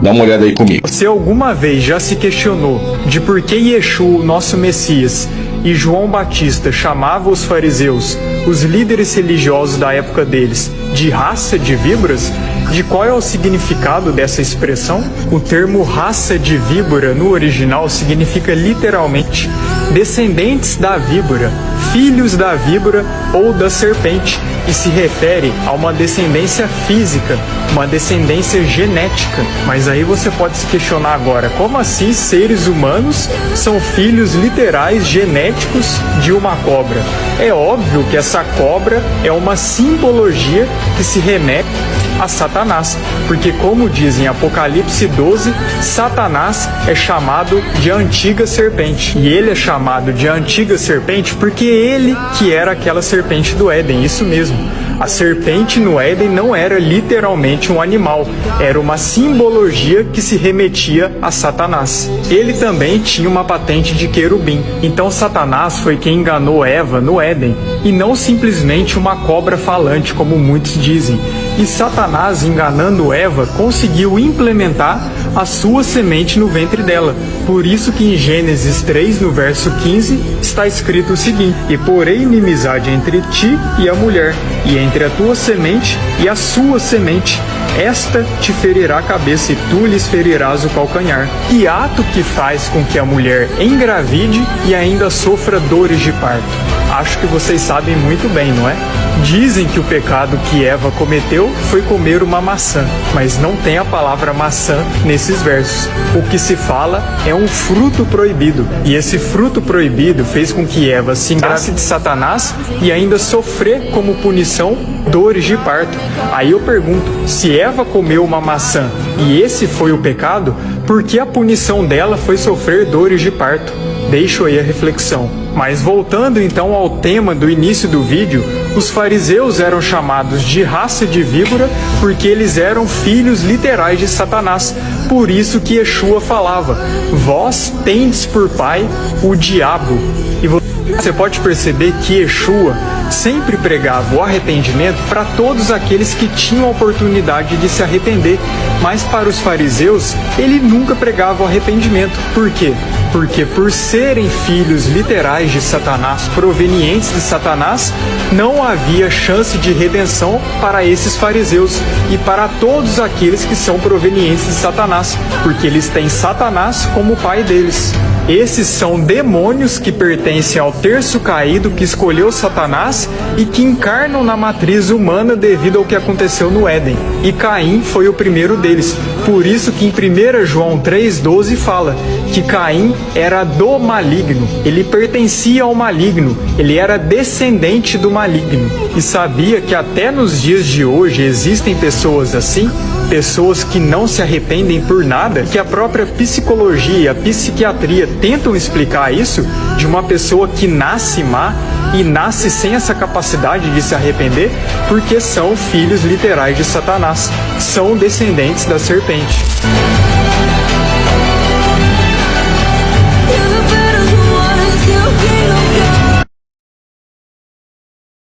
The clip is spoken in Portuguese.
Dá uma olhada aí comigo. Você alguma vez já se questionou de por que Yeshua, o nosso Messias, e João Batista chamavam os fariseus, os líderes religiosos da época deles, de raça de víboras? De qual é o significado dessa expressão? O termo raça de víbora no original significa literalmente descendentes da víbora, filhos da víbora ou da serpente, e se refere a uma descendência física, uma descendência genética. Mas aí você pode se questionar agora, como assim seres humanos são filhos literais genéticos de uma cobra? É óbvio que essa cobra é uma simbologia que se remete a Satanás, porque como diz em Apocalipse 12, Satanás é chamado de antiga serpente, e ele é chamado de antiga serpente porque ele que era aquela serpente do Éden, isso mesmo. A serpente no Éden não era literalmente um animal, era uma simbologia que se remetia a Satanás. Ele também tinha uma patente de querubim. Então Satanás foi quem enganou Eva no Éden, e não simplesmente uma cobra falante, como muitos dizem. E Satanás, enganando Eva, conseguiu implementar a sua semente no ventre dela. Por isso que em Gênesis 3, no verso 15, está escrito o seguinte: E porei inimizade entre ti e a mulher, e entre a tua semente e a sua semente. Esta te ferirá a cabeça e tu lhes ferirás o calcanhar. Que ato que faz com que a mulher engravide e ainda sofra dores de parto? Acho que vocês sabem muito bem, não é? Dizem que o pecado que Eva cometeu foi comer uma maçã, mas não tem a palavra maçã nesses versos. O que se fala é um fruto proibido, e esse fruto proibido fez com que Eva se enganasse de Satanás e ainda sofrer como punição dores de parto. Aí eu pergunto, se Eva comeu uma maçã e esse foi o pecado, por que a punição dela foi sofrer dores de parto? Deixo aí a reflexão. Mas voltando então ao tema do início do vídeo, os fariseus eram chamados de raça de víbora porque eles eram filhos literais de Satanás. Por isso que Yeshua falava: vós tendes por pai o diabo. E você pode perceber que Yeshua sempre pregava o arrependimento para todos aqueles que tinham a oportunidade de se arrepender. Mas para os fariseus, ele nunca pregava o arrependimento. Por quê? Porque por serem filhos literais de Satanás, provenientes de Satanás, não havia chance de redenção para esses fariseus e para todos aqueles que são provenientes de Satanás, porque eles têm Satanás como pai deles. Esses são demônios que pertencem ao terço caído que escolheu Satanás e que encarnam na matriz humana devido ao que aconteceu no Éden. E Caim foi o primeiro deles. Por isso que em 1 João 3,12 fala que Caim era do maligno. Ele pertencia ao maligno. Ele era descendente do maligno. E sabia que até nos dias de hoje existem pessoas assim? Pessoas que não se arrependem por nada, que a própria psicologia e a psiquiatria tentam explicar isso, de uma pessoa que nasce má e nasce sem essa capacidade de se arrepender, porque são filhos literais de Satanás, são descendentes da serpente.